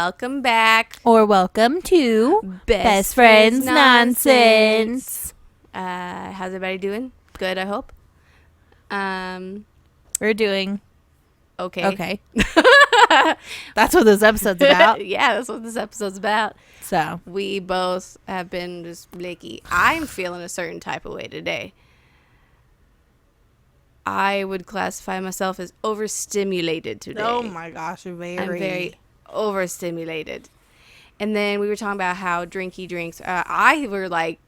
welcome back. Or welcome to Best Friends Nonsense. Nonsense. How's everybody doing? Good, I hope. We're doing Okay. okay. That's what this episode's about. Yeah, that's what this episode's about. So, We both have been just blicky. I'm feeling a certain type of way today. I would classify myself as overstimulated today. oh my gosh, I'm very overstimulated. And then we were talking about how drinky drinks. I were like,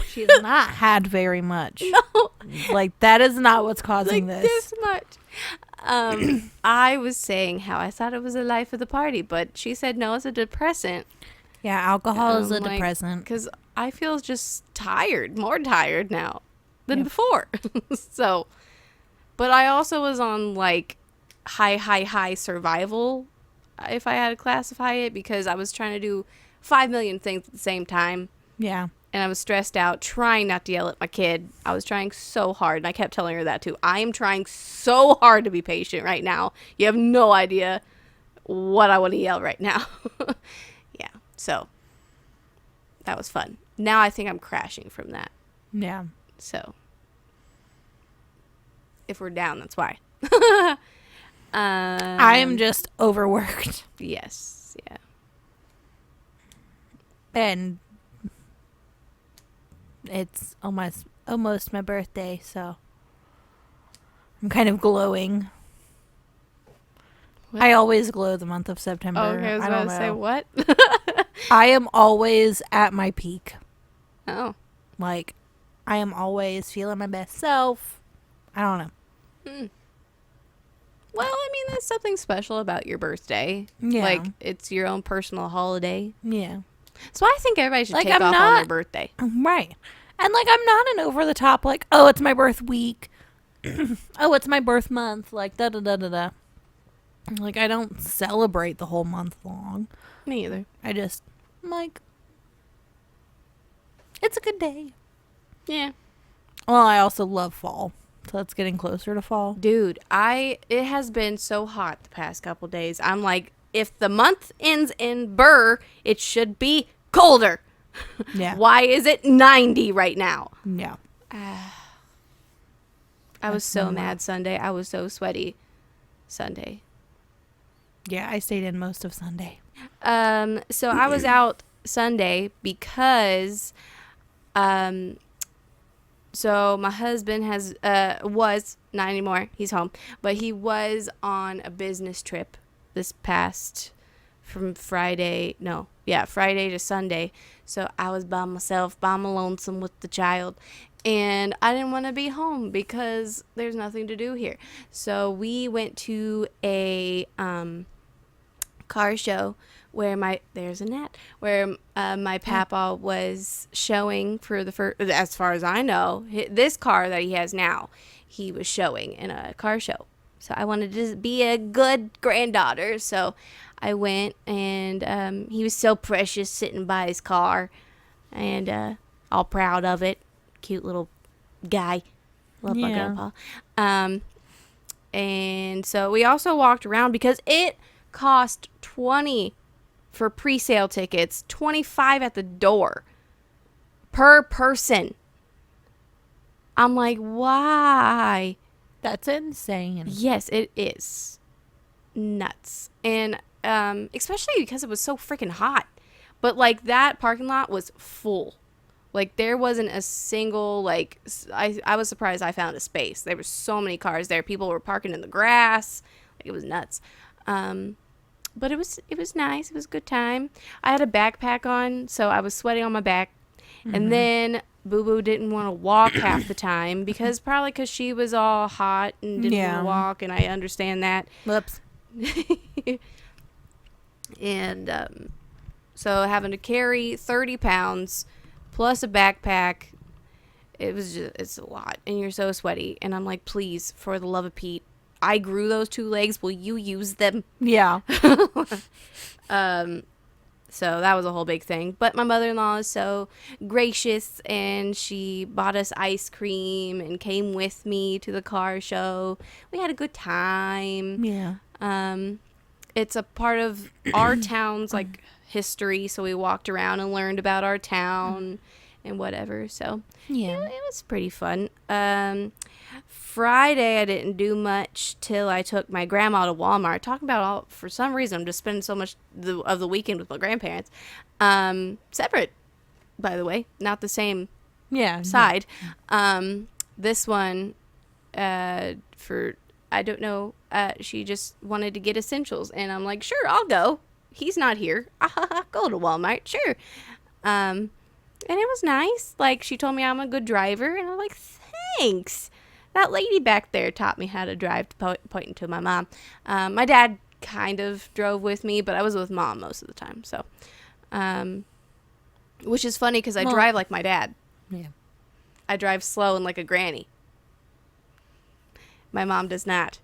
she's not had very much. no, Like, that is not what's causing like this. this much. I was saying how I thought it was a life of the party, but she said no, it's a depressant. Yeah, alcohol is a Like, depressant. Because I feel just tired, more tired now than Yep. before. So, but I also was on like high survival, if I had to classify it, because I was trying to do 5 million things at the same time. Yeah. And I was stressed out, trying not to yell at my kid. I was trying so hard, and I kept telling her that too. I am trying so hard to be patient right now. You have no idea what I want to yell right now. Yeah, so that was fun. Now I think I'm crashing from that. Yeah. So if we're down, that's why. I am just overworked. Yes, yeah. And it's almost my birthday, so I'm kind of glowing. What? I always glow the month of September. Okay, I was about to say what? I am always at my peak. Oh. Like, I am always feeling my best self. I don't know. Well, I mean, there's something special about your birthday. Yeah. Like, it's your own personal holiday. Yeah. So I think everybody should Like, take I'm off on not- their birthday. Right. And, like, I'm not an over the top, like, oh, it's my birth week. Oh, it's my birth month. Like, da-da-da-da-da. Like, I don't celebrate the whole month long. Me either. I just, I'm like, it's a good day. Yeah. Well, I also love fall. So it's getting closer to fall. Dude, it has been so hot the past couple days. I'm like, if the month ends in Burr, it should be colder. Yeah. Why is it 90 right now? Yeah. I was so mad Sunday. I was so sweaty Sunday. Yeah, I stayed in most of Sunday. So I was out Sunday because, so my husband was not anymore. He's home, but he was on a business trip this past from Friday to Sunday. So I was by myself, by my lonesome with the child. And I didn't want to be home because there's nothing to do here. So we went to a car show where my papa was showing for the first, as far as I know, this car that he has now, he was showing in a car show. So I wanted to be a good granddaughter. So I went, and he was so precious sitting by his car and all proud of it. Cute little guy. Love my grandpa. And so we also walked around because it cost $20 for pre-sale tickets, $25 at the door per person. I'm like, why? That's insane. Yes, it is nuts. And especially because it was so freaking hot. But like that parking lot was full. Like there wasn't a single, like, I was surprised I found a space. There were so many cars there. People were parking in the grass. Like it was nuts. But it was nice. It was a good time. I had a backpack on, so I was sweating on my back. Mm-hmm. And then Boo Boo didn't want to walk half the time because she was all hot and didn't want to walk, and I understand that. Whoops. And so having to carry 30 pounds plus a backpack, it's a lot, and you're so sweaty. And I'm like, please, for the love of Pete, I grew those 2 legs. Will you use them? Yeah. So that was a whole big thing. But my mother-in-law is so gracious, and she bought us ice cream and came with me to the car show. We had a good time. Yeah. It's a part of our town's like history, so we walked around and learned about our town and whatever. So Yeah. it was pretty fun. Friday I didn't do much till I took my grandma to Walmart. Talking about all, for some reason I'm just spending so much of the weekend with my grandparents. Separate, by the way, not the same Yeah. side. This one, for I don't know. She just wanted to get essentials, and I'm like, sure, I'll go. He's not here. I'll go to Walmart, sure. And it was nice. Like, she told me I'm a good driver, and I'm like, thanks. That lady back there taught me how to drive, pointing to my mom. My dad kind of drove with me, but I was with mom most of the time. So, which is funny because I drive like my dad. Yeah. I drive slow and like a granny. My mom does not.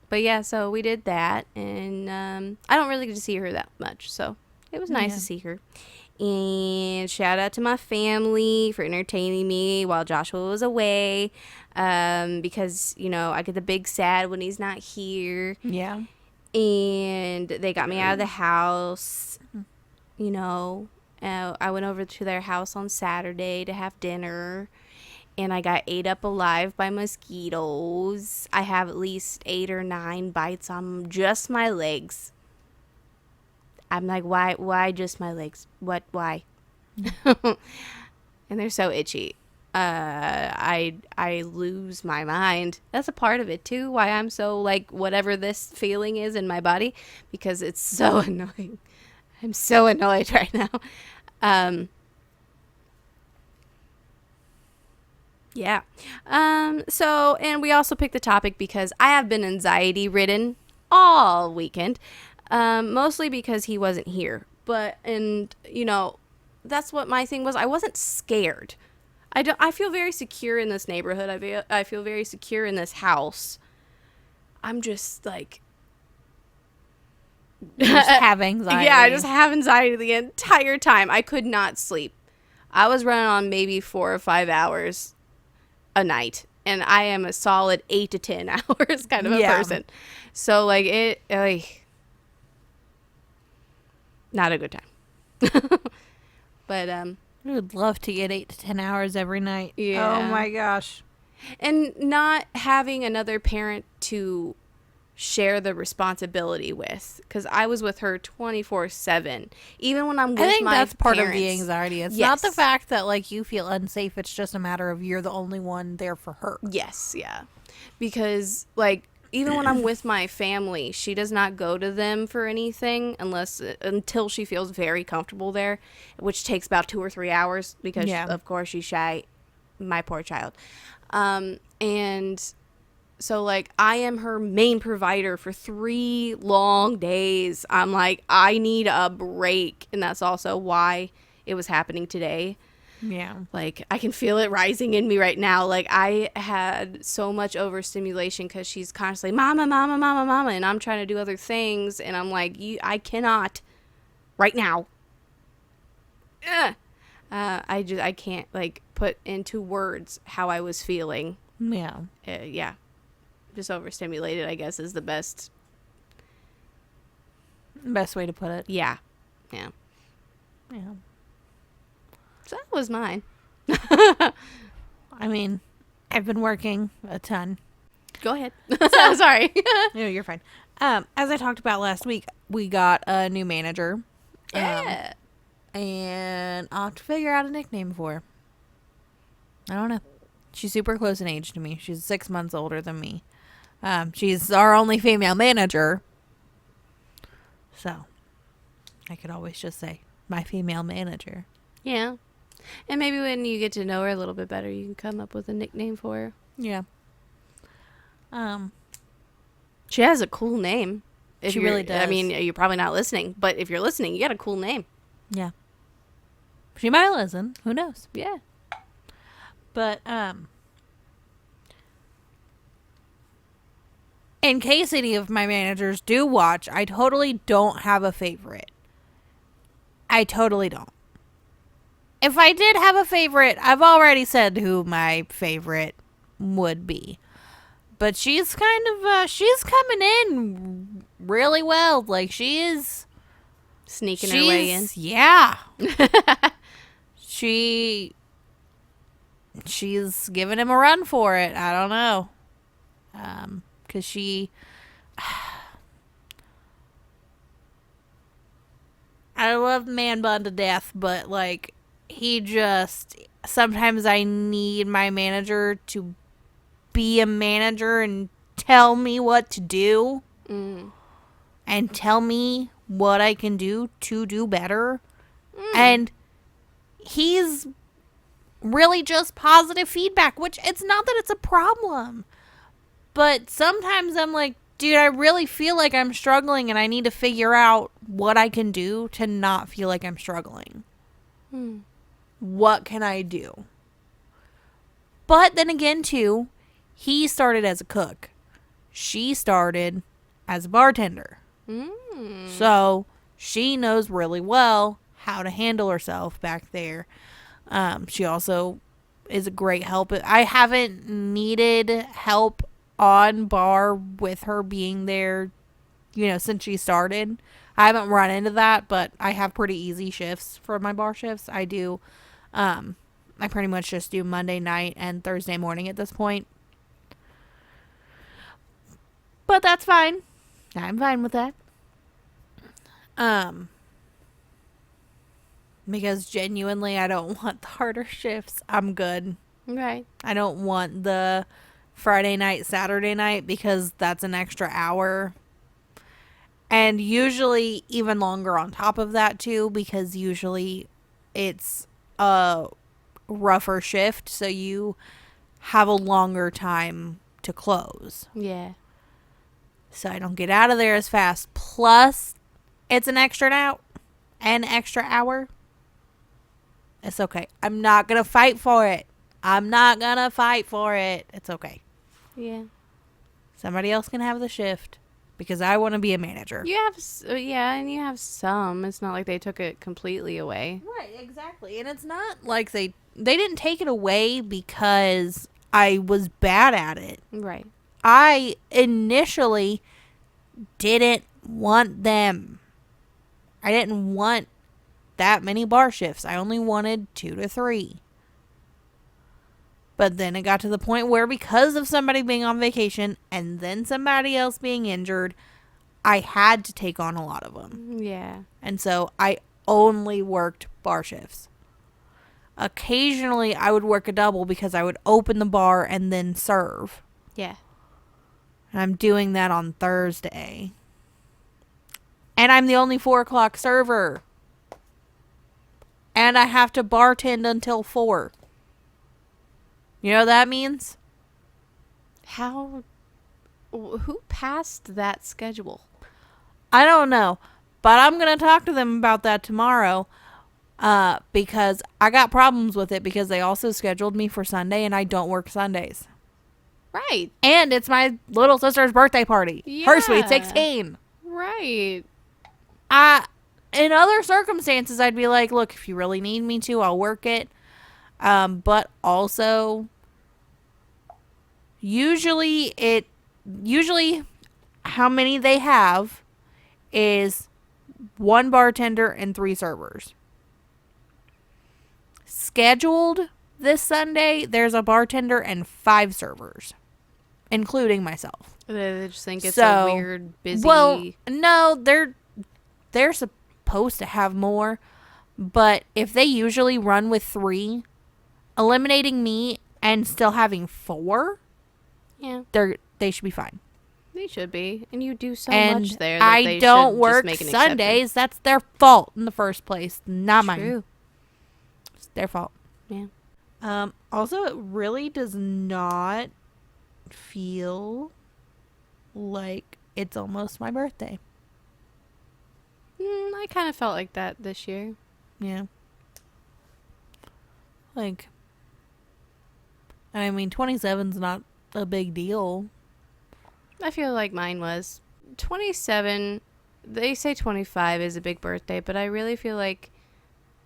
But yeah, so we did that, and I don't really get to see her that much, so it was nice to see her. And shout out to my family for entertaining me while Joshua was away, because, you know, I get the big sad when he's not here. Yeah. And they got me out of the house, you know. I went over to their house on Saturday to have dinner, and I got ate up alive by mosquitoes. I have at least 8 or 9 bites on just my legs. I'm like, why just my legs? Why? And they're so itchy. I lose my mind. That's a part of it too, why I'm so like whatever this feeling is in my body, because it's so annoying. I'm so annoyed right now. Yeah. So, and we also picked the topic because I have been anxiety ridden all weekend. Mostly because he wasn't here. But, and, you know, that's what my thing was. I wasn't scared. I feel very secure in this neighborhood. I feel very secure in this house. I'm just like, You just have anxiety. yeah, I just have anxiety the entire time. I could not sleep. I was running on maybe 4 or 5 hours a night, and I am a solid 8 to 10 hours kind of a person. So like not a good time. But I would love to get 8 to 10 hours every night. Yeah. Oh my gosh. and not having another parent to share the responsibility with, because I was with her 24/7, even when I'm with my I think that's part of the parents. anxiety. It's Yes. not the fact that like you feel unsafe. It's just a matter of you're the only one there for her. Yes, yeah. Because, like, even when I'm with my family, she does not go to them for anything until she feels very comfortable there, which takes about 2 or 3 hours because, of course, she's shy. My poor child. And so, like, I am her main provider for 3 long days. I'm like, I need a break. And that's also why it was happening today. Yeah. Like, I can feel it rising in me right now. Like, I had so much overstimulation because she's constantly, mama, mama, mama, mama. And I'm trying to do other things. And I'm like, I cannot right now. I can't, like, put into words how I was feeling. Yeah. Yeah. Just overstimulated, I guess, is the best. Best way to put it. Yeah. Yeah. Yeah. So that was mine. I mean, I've been working a ton. Go ahead. Sorry. No, you're fine. As I talked about last week, we got a new manager. Yeah. And I'll have to figure out a nickname for her. I don't know. She's super close in age to me. She's 6 months older than me. She's our only female manager. So, I could always just say, my female manager. Yeah. And maybe when you get to know her a little bit better, you can come up with a nickname for her. Yeah. She has a cool name. She really does. I mean, you're probably not listening, but if you're listening, you got a cool name. Yeah. She might listen. Who knows? Yeah. But, in case any of my managers do watch, I totally don't have a favorite. I totally don't. If I did have a favorite, I've already said who my favorite would be. But she's kind of, she's coming in really well. Like, Sneaking her way in. Yeah. She's giving him a run for it. I don't know. Because I love Man Bun to death, but, like, sometimes I need my manager to be a manager and tell me what to do and tell me what I can do to do better. And he's really just positive feedback, which it's not that it's a problem. But sometimes I'm like, dude, I really feel like I'm struggling and I need to figure out what I can do to not feel like I'm struggling. What can I do? But then again, too, he started as a cook. She started as a bartender. So she knows really well how to handle herself back there. She also is a great help. I haven't needed help on bar with her being there, since she started. I haven't run into that, but I have pretty easy shifts for my bar shifts. I do. I pretty much just do Monday night and Thursday morning at this point. But that's fine. I'm fine with that. Because genuinely, I don't want the harder shifts. I'm good. Right. I don't want the Friday night, Saturday night, because that's an extra hour. And usually even longer on top of that, too, because usually it's a rougher shift, so you have a longer time to close. Yeah. So I don't get out of there as fast. Plus, it's an extra hour. It's okay. I'm not going to fight for it. It's okay. Yeah. Somebody else can have the shift because I want to be a manager. You have, and you have some. It's not like they took it completely away. Right, exactly. And it's not like they didn't take it away because I was bad at it. Right. I initially didn't want them. I didn't want that many bar shifts. I only wanted 2 to 3. But then it got to the point where, because of somebody being on vacation and then somebody else being injured, I had to take on a lot of them. Yeah. And so I only worked bar shifts. Occasionally I would work a double because I would open the bar and then serve. Yeah. And I'm doing that on Thursday. And I'm the only 4 o'clock server. And I have to bartend until 4. You know what that means? Who passed that schedule? I don't know. But I'm going to talk to them about that tomorrow. Because I got problems with it because they also scheduled me for Sunday and I don't work Sundays. Right. And it's my little sister's birthday party. Yeah. Her sweet 16. Right. In other circumstances, I'd be like, look, if you really need me to, I'll work it. But also, usually how many they have is 1 bartender and 3 servers. Scheduled this Sunday, there's a bartender and 5 servers, including myself. They just think it's a weird, busy... Well, no, they're supposed to have more, but if they usually run with 3, eliminating me and still having 4, yeah, they should be fine. They should be, and you do so And much there. That I they don't should work just make an Sundays. That's their fault in the first place, not mine. True. It's their fault. Yeah. Also, it really does not feel like it's almost my birthday. I kind of felt like that this year. Yeah. Like, I mean, 27's not a big deal. I feel like mine was 27. They say 25 is a big birthday, but I really feel like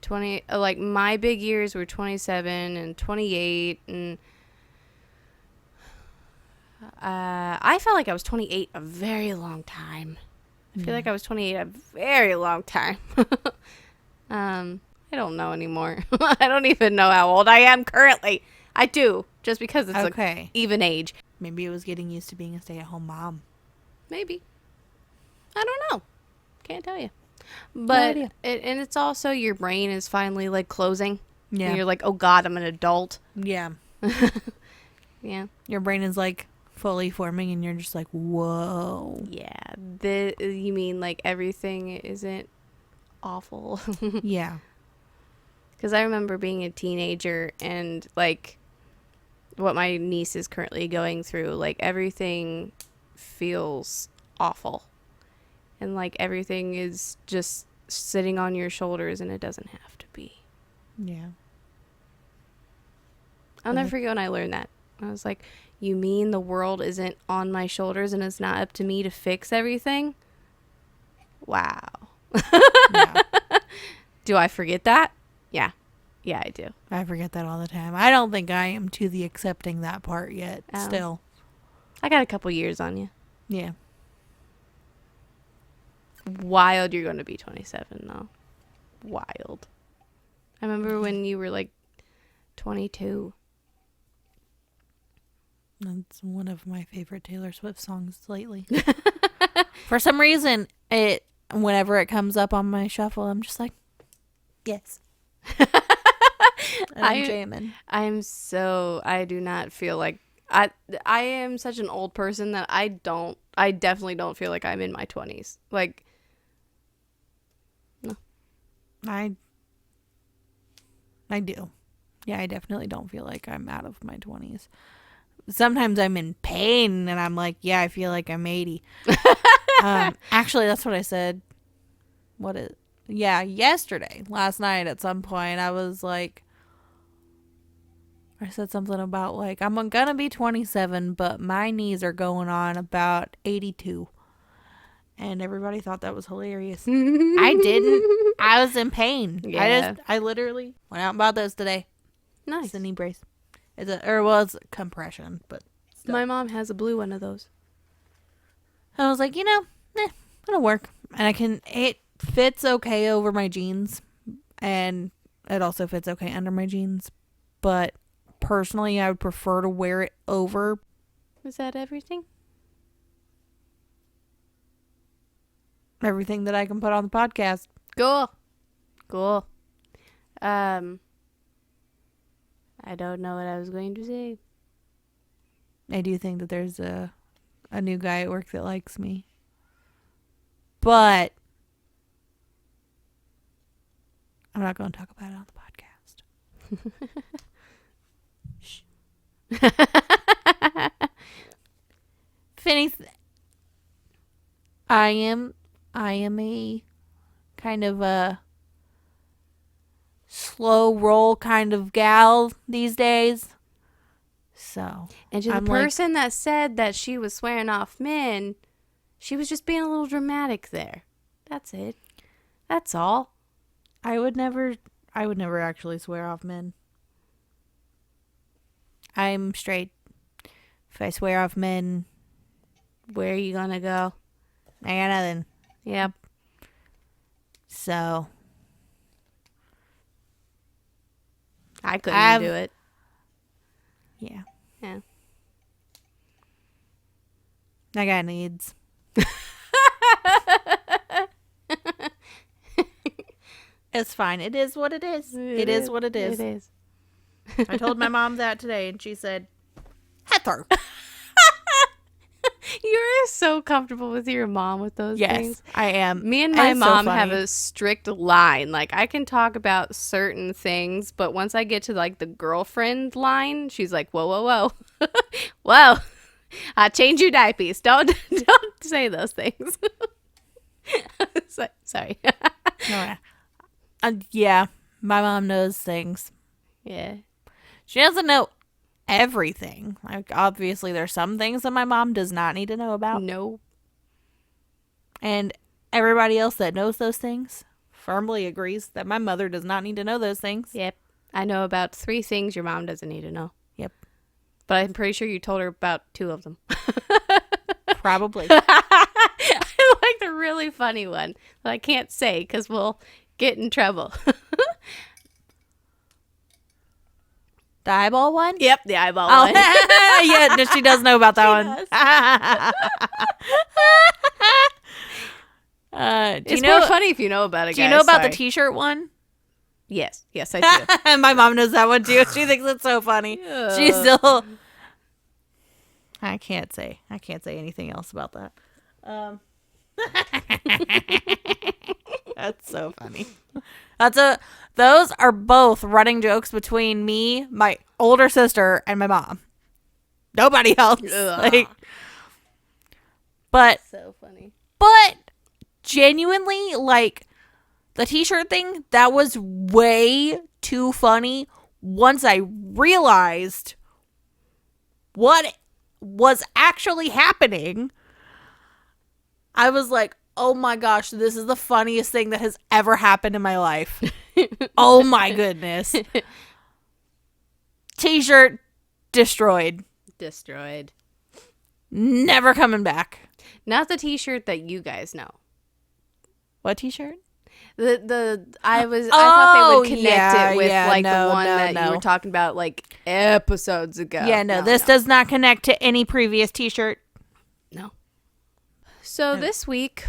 20, like my big years were 27 and 28, and I felt like I was 28 a very long time. I feel like I was 28 a very long time. I don't know anymore. I don't even know how old I am currently. I do, just because it's Okay. even age. Maybe it was getting used to being a stay-at-home mom. Maybe. I don't know. Can't tell you. No But idea. and it's also your brain is finally like closing. Yeah. And you're like, oh God, I'm an adult. Yeah. Yeah. Your brain is like fully forming and you're just like, whoa. Yeah. You mean like everything isn't awful? Yeah. Because I remember being a teenager and like what my niece is currently going through, like everything feels awful. And like everything is just sitting on your shoulders and it doesn't have to be. Yeah. I'll never forget when I learned that. I was like, you mean the world isn't on my shoulders and it's not up to me to fix everything? Wow. Yeah. Do I forget that? Yeah. Yeah, I do. I forget that all the time. I don't think I am to the accepting that part yet. Oh. Still. I got a couple years on you. Yeah. Wild you're going to be 27, though. Wild. I remember when you were like 22. That's one of my favorite Taylor Swift songs lately. For some reason, whenever it comes up on my shuffle, I'm just like, yes. And I'm jamming. I do not feel like I am such an old person that I definitely don't feel like I'm in my 20s. Like, no. I do. Yeah, I definitely don't feel like I'm out of my 20s. Sometimes I'm in pain and I'm like, yeah, I feel like I'm 80. Actually, that's what I said. Last night at some point, I was like, I said something about like, I'm gonna be 27, but my knees are going on about 82. And everybody thought that was hilarious. I didn't. I was in pain. Yeah. I literally went out and bought those today. Nice. It's a knee brace. It's compression, but still. My mom has a blue one of those. I was like, it'll work. And it fits okay over my jeans. And it also fits okay under my jeans. But personally, I would prefer to wear it over. Is that everything? Everything that I can put on the podcast. Cool. I don't know what I was going to say. I do think that there's a new guy at work that likes me. But I'm not going to talk about it on the podcast. Shh. Finny, I am a kind of a slow roll kind of gal these days. So, And to the person that said that she was swearing off men, she was just being a little dramatic there. That's it. That's all. I would never actually swear off men. I'm straight. If I swear off men, Where are you gonna go? I got nothing. Yep. So, I couldn't do it. yeah. Yeah. I got needs. It's fine. It is what it is. It is what it is. It is. I told my mom that today, and she said, Heather. You're so comfortable with your mom with those things. I am. Me and my mom have a strict line. Like, I can talk about certain things, but once I get to, like, the girlfriend line, she's like, whoa, whoa, whoa. Whoa. Change your diapers. Don't say those things. Sorry. Yeah, my mom knows things. Yeah. She doesn't know everything. Like, obviously, there's some things that my mom does not need to know about. No. And everybody else that knows those things firmly agrees that my mother does not need to know those things. Yep. I know about 3 things your mom doesn't need to know. Yep. But I'm pretty sure you told her about 2 of them. Probably. I like the really funny one that I can't say because we'll get in trouble. The eyeball one? Yep, the eyeball Oh, one. yeah, no, she does know about that one. Do It's you know? more funny if you know about it, Do you guys. know about Sorry. the T-shirt one? Yes, I do. My mom knows that one too. She thinks it's so funny. Yeah. She's still. I can't say anything else about that. That's so funny. Those are both running jokes between me, my older sister, and my mom. Nobody else. Ugh. But So funny. genuinely, like, the T-shirt thing, that was way too funny once I realized what was actually happening. I was like, oh my gosh, this is the funniest thing that has ever happened in my life. Oh my goodness. T-shirt destroyed. Destroyed. Never coming back. Not the T-shirt that you guys know. What T-shirt? I thought they would connect yeah, it with yeah, like no, the one no, that no. you were talking about like episodes ago. Yeah, no, this does not connect to any previous T-shirt. No. So this week,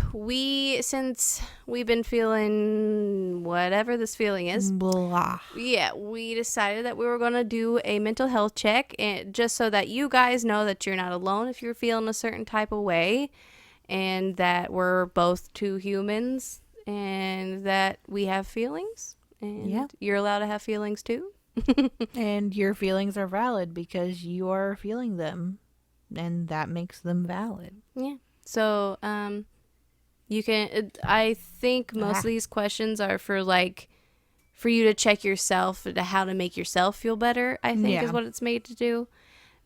since we've been feeling whatever this feeling is, Blah. yeah, we decided that we were going to do a mental health check, and just so that you guys know that you're not alone if you're feeling a certain type of way, and that we're both 2 humans, and that we have feelings, and you're allowed to have feelings too. And your feelings are valid because you are feeling them, and that makes them valid. Yeah. So, you can, I think most of these questions are for you to check yourself, to how to make yourself feel better, I think is what it's made to do.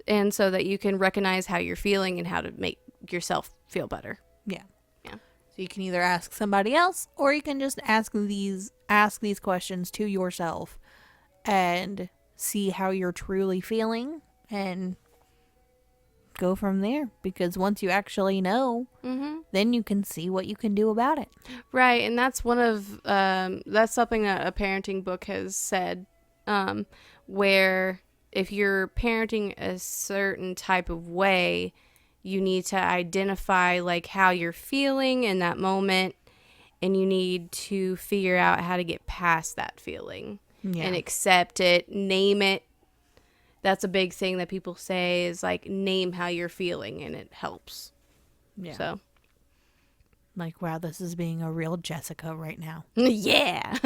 And so that you can recognize how you're feeling and how to make yourself feel better. Yeah. Yeah. So you can either ask somebody else, or you can just ask these questions to yourself and see how you're truly feeling and go from there. Because once you actually know, then you can see what you can do about it. Right. And that's that's something that a parenting book has said, where if you're parenting a certain type of way, you need to identify like how you're feeling in that moment, and you need to figure out how to get past that feeling and accept it, name it. That's a big thing that people say is like, name how you're feeling, and it helps. Yeah. So, like, wow, this is being a real Jessica right now. yeah.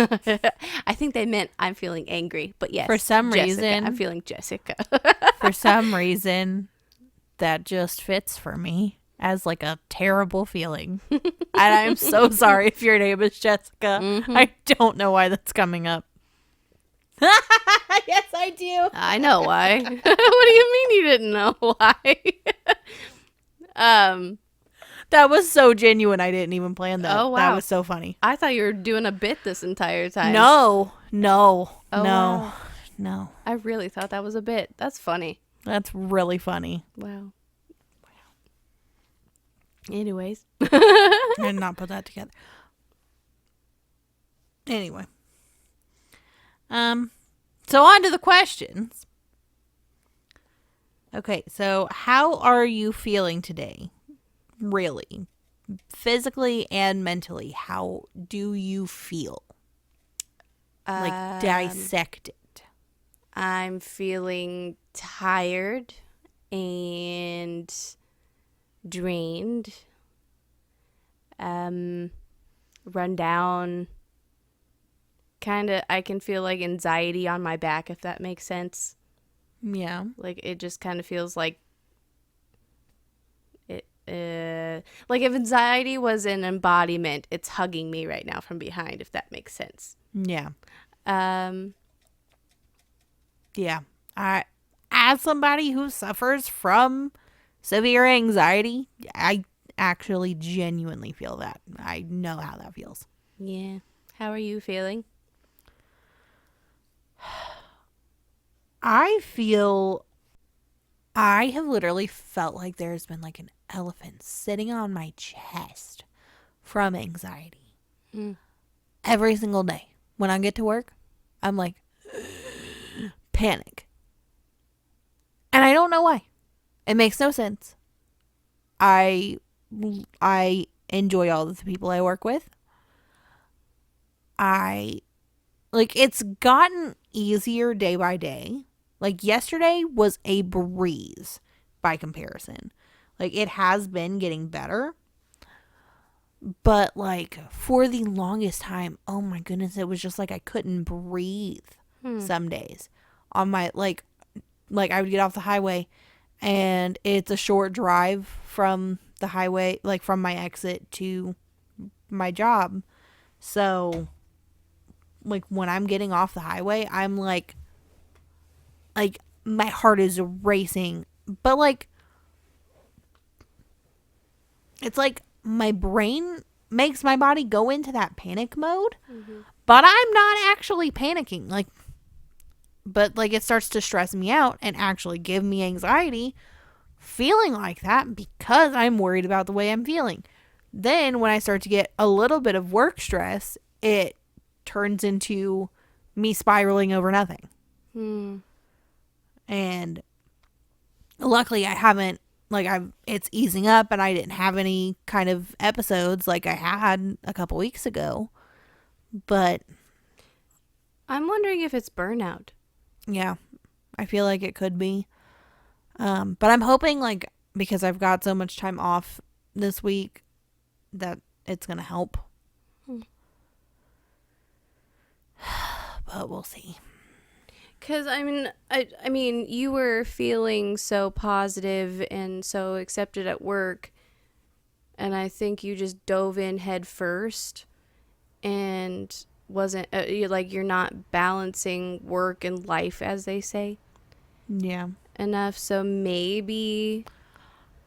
I think they meant I'm feeling angry, but yes. For some Jessica, reason. I'm feeling Jessica. For some reason, that just fits for me as like a terrible feeling. And I'm so sorry if your name is Jessica. I don't know why that's coming up. Yes, I do. I know why. What do you mean you didn't know why? That was so genuine. I didn't even plan that. Oh, wow. That was so funny. I thought you were doing a bit this entire time. No. Oh, wow. No. I really thought that was a bit. That's funny. That's really funny. Wow. Anyways. I did not put that together. Anyway. So on to the questions. Okay, so how are you feeling today? Really? Physically and mentally, how do you feel? Like, dissect it. I'm feeling tired and drained. Run down. I can feel like anxiety on my back, if that makes sense. Yeah. Like, it just kind of feels like it. Like if anxiety was an embodiment, it's hugging me right now from behind, if that makes sense. Yeah. Um. Yeah. As as somebody who suffers from severe anxiety, I actually genuinely feel that. I know how that feels. Yeah. How are you feeling? I have literally felt like there's been like an elephant sitting on my chest from anxiety. Mm. Every single day. When I get to work, I'm like, panic. And I don't know why. It makes no sense. I enjoy all of the people I work with. It's gotten easier day by day. Like yesterday was a breeze by comparison. Like it has been getting better. But like for the longest time, oh my goodness, it was just like I couldn't breathe some days. On my like I would get off the highway and it's a short drive from the highway, like from my exit to my job. So like when I'm getting off the highway, I'm like my heart is racing. But like it's like my brain makes my body go into that panic mode, but I'm not actually panicking. But it starts to stress me out and actually give me anxiety feeling like that because I'm worried about the way I'm feeling. Then when I start to get a little bit of work stress, it turns into me spiraling over nothing. And luckily I haven't it's easing up and I didn't have any kind of episodes like I had a couple weeks ago. But I'm wondering if it's burnout. yeah, I feel like it could be. But I'm hoping because I've got so much time off this week that it's going to help. But we'll see. Because, I mean, you were feeling so positive and so accepted at work, and I think you just dove in head first and wasn't, you're not balancing work and life, as they say. Yeah. Enough, so maybe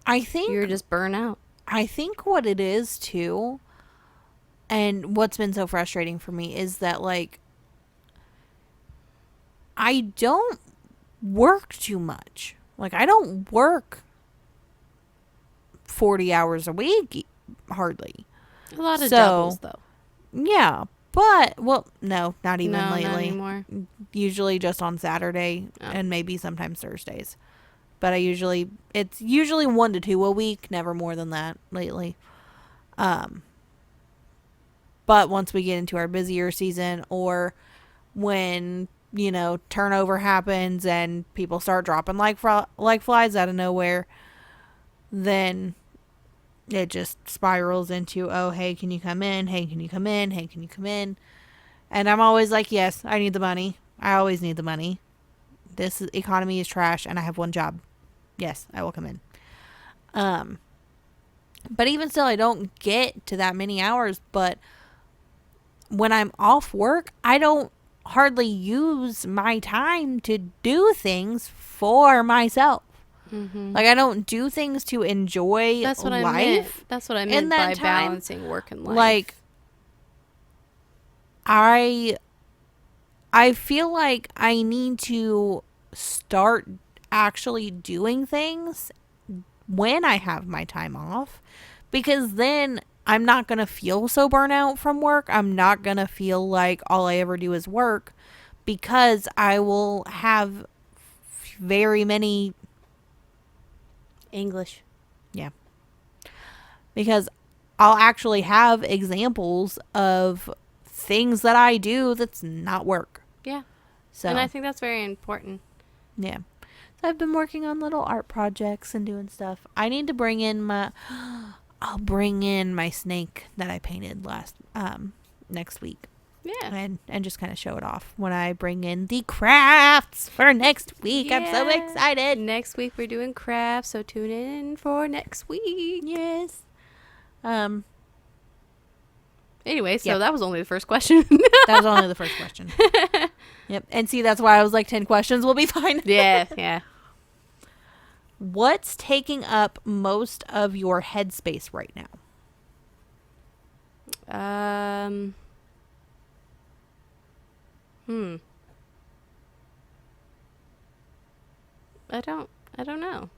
I think you're just burnt out. I think what it is, too, and what's been so frustrating for me is that, I don't work too much. I don't work 40 hours a week, hardly. A lot of doubles, though. Yeah, but, well, no, not even lately. Not anymore. Usually just on Saturday and maybe sometimes Thursdays. But it's usually 1 to 2 a week, never more than that lately. But once we get into our busier season or when turnover happens and people start dropping like flies out of nowhere, then it just spirals into, oh, hey, can you come in? Hey, can you come in? Hey, can you come in? And I'm always like, yes, I need the money. I always need the money. This economy is trash and I have one job. Yes, I will come in. But even still, I don't get to that many hours. But when I'm off work, I don't hardly use my time to do things for myself. I don't do things to enjoy That's what life. I meant. That's what I meant by balancing work and life. I feel like I need to start actually doing things when I have my time off, because then I'm not going to feel so burnt out from work. I'm not going to feel like all I ever do is work, because I will have very many English. Yeah. Because I'll actually have examples of things that I do that's not work. Yeah. So, and I think that's very important. Yeah. So I've been working on little art projects and doing stuff. I need to bring in I'll bring in my snake that I painted next week. Yeah. And just kind of show it off when I bring in the crafts for next week. Yeah. I'm so excited. Next week we're doing crafts, so tune in for next week. Yes. Anyway, so that was only the first question. That was only the first question. Yep. And see, that's why I was like 10 questions will be fine. Yeah. What's taking up most of your headspace right now? Hmm. I don't know.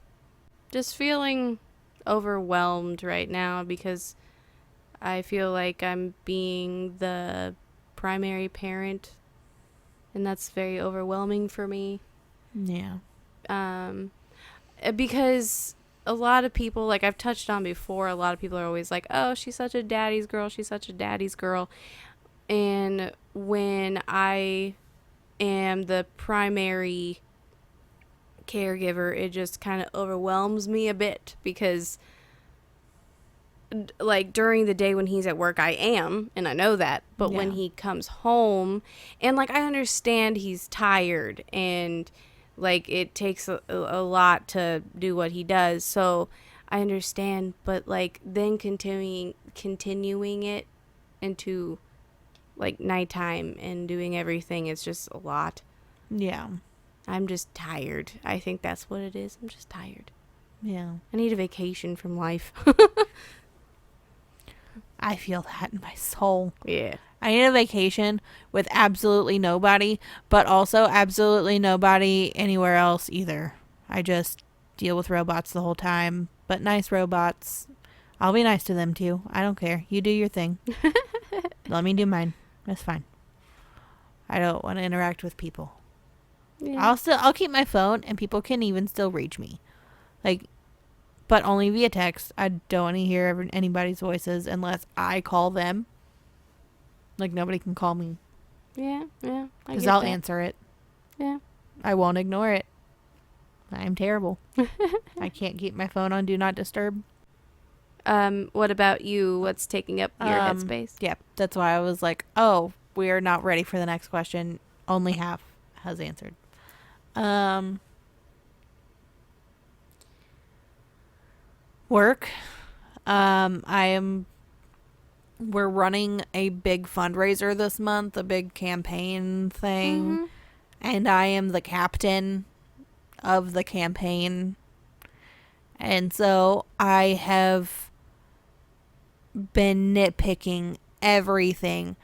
Just feeling overwhelmed right now because I feel like I'm being the primary parent, and that's very overwhelming for me. Yeah. Because a lot of people, like I've touched on before, a lot of people are always like, oh, she's such a daddy's girl, she's such a daddy's girl. And when I am the primary caregiver, it just kind of overwhelms me a bit because like during the day when he's at work I am, and I know that, but when Yeah. he comes home, and like I understand he's tired and like it takes a lot to do what he does, so I understand, but like then continuing it into like nighttime and doing everything, it's just a lot. Yeah. I'm just tired. I think that's what it is. I'm just tired. Yeah. I need a vacation from life. I feel that in my soul. Yeah. I need a vacation with absolutely nobody, but also absolutely nobody anywhere else either. I just deal with robots the whole time, but nice robots. I'll be nice to them too. I don't care. You do your thing. Let me do mine. That's fine. I don't want to interact with people. Yeah. I'll keep my phone and people can even still reach me. Like, but only via text. I don't want to hear anybody's voices unless I call them. Like, nobody can call me. Yeah. Yeah. Because I'll answer it. Yeah. I won't ignore it. I'm terrible. I can't keep my phone on Do Not Disturb. What about you? What's taking up your headspace? Yeah, that's why I was like, oh, we're not ready for the next question. Only half has answered. Work. We're running a big fundraiser this month, a big campaign thing. Mm-hmm. And I am the captain of the campaign. And so I have been nitpicking everything.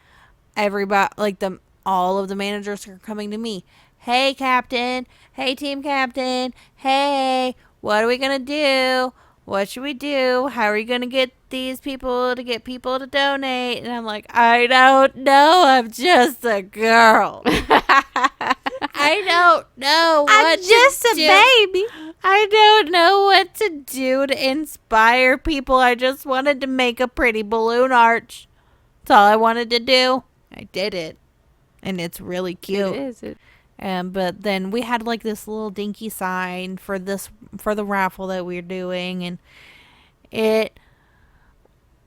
Everybody, like all of the managers are coming to me. Hey, captain. Hey, team captain. Hey, what are we going to do? What should we do? How are you going to get these people to get people to donate? And I'm like, I don't know. I'm just a girl. I don't know what I'm just to a do. baby. I don't know what to do to inspire people. I just wanted to make a pretty balloon arch. That's all I wanted to do. I did it. And it's really cute. It is. But then we had like this little dinky sign for the raffle that we were doing, and it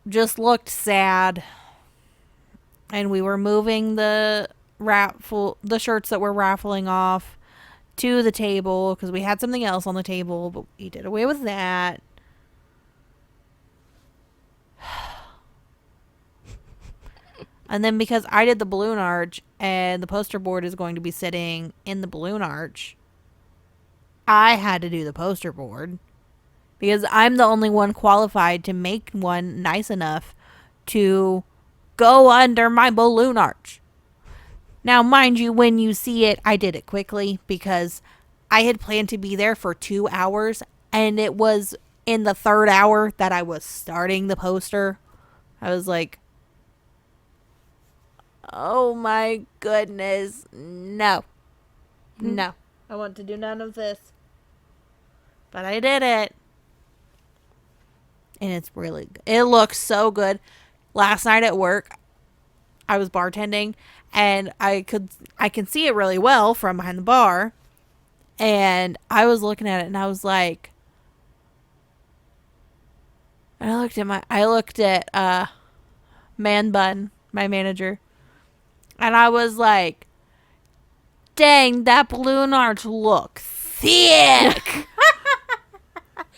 just looked sad. And we were moving the shirts that we're raffling off to the table because we had something else on the table, but we did away with that. And then because I did the balloon arch and the poster board is going to be sitting in the balloon arch, I had to do the poster board because I'm the only one qualified to make one nice enough to go under my balloon arch. Now, mind you, when you see it, I did it quickly because I had planned to be there for 2 hours, and it was in the third hour that I was starting the poster. I was like, oh my goodness, no. No. I want to do none of this. But I did it. And it's really good. It looks so good. Last night at work, I was bartending, and I can see it really well from behind the bar. And I was looking at it, and I was like, I looked at Man Bun, my manager, and I was like, dang, that balloon arch looks thick.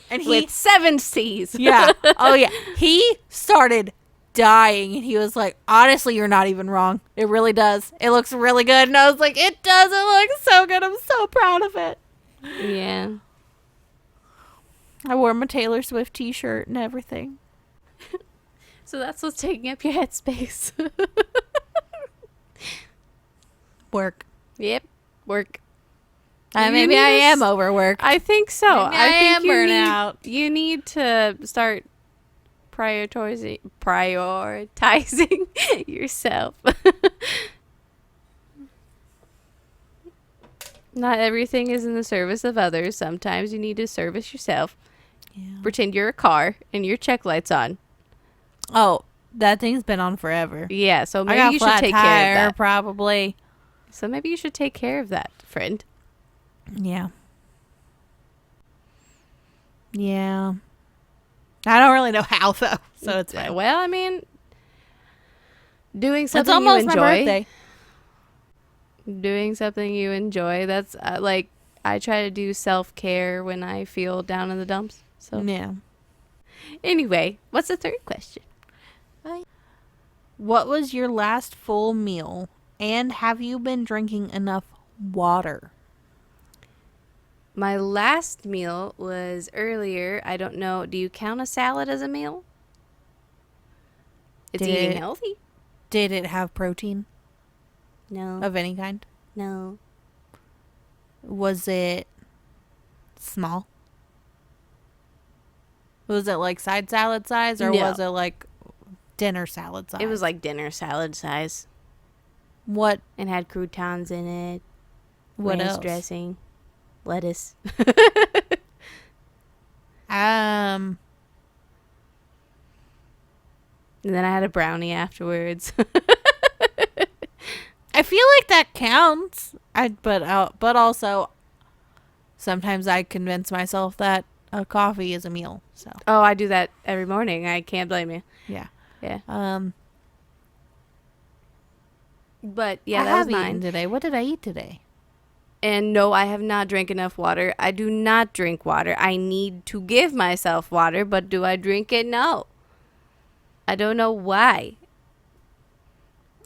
And With 7 C's. yeah. Oh, yeah. He started dying, and he was like, honestly, you're not even wrong. It really does. It looks really good. And I was like, it does. It looks so good. I'm so proud of it. Yeah. I wore my Taylor Swift t-shirt and everything. So that's what's taking up your headspace. Work. Yep, work. Maybe I am overworked. I think so. Maybe I think am you burnout. You need to start prioritizing yourself. Not everything is in the service of others. Sometimes you need to service yourself. Yeah. Pretend you're a car and your check light's on. Oh, that thing's been on forever. Yeah, so I maybe got you should flat take tire, care of that. probably. So maybe you should take care of that, friend. Yeah. Yeah. I don't really know how though, so it's fine. Well, I mean, doing It's something you almost my enjoy. birthday. Doing something you enjoy. That's like I try to do self-care when I feel down in the dumps. So Yeah. anyway, what's the third question? What was your last full meal? And have you been drinking enough water? My last meal was earlier. I don't know. Do you count a salad as a meal? It's eating healthy. Did it have protein No. of any kind? No. Was it small? Was it like side salad size or No. was it like dinner salad size? It was like dinner salad size. What And had croutons in it. what ranch else? dressing. Lettuce. Um And then I had a brownie afterwards. I feel like that counts. But also sometimes I convince myself that a coffee is a meal. So, Oh, I do that every morning. I can't blame you. yeah. Yeah. But yeah, I that was have eaten mine. today. What did I eat today? And no, I have not drank enough water. I do not drink water. I need to give myself water, but do I drink it? No. I don't know why.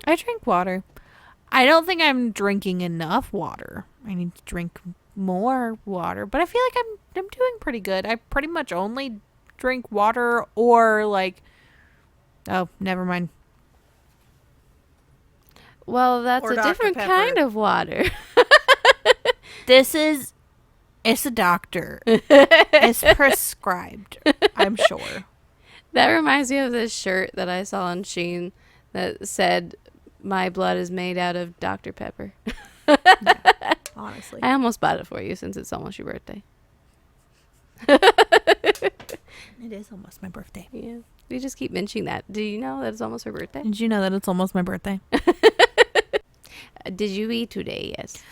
I drink water. I don't think I'm drinking enough water. I need to drink more water, but I feel like I'm doing pretty good. I pretty much only drink water or like oh, never mind. Well, that's Or a Dr. different Pepper. kind of water. It's a doctor. It's prescribed, I'm sure. That reminds me of this shirt that I saw on Shein that said, "My blood is made out of Dr. Pepper." Honestly. I almost bought it for you since it's almost your birthday. It is almost my birthday. Yeah. We just keep mentioning that. Do you know that it's almost her birthday? Did you know that it's almost my birthday? Did you eat today? Yes.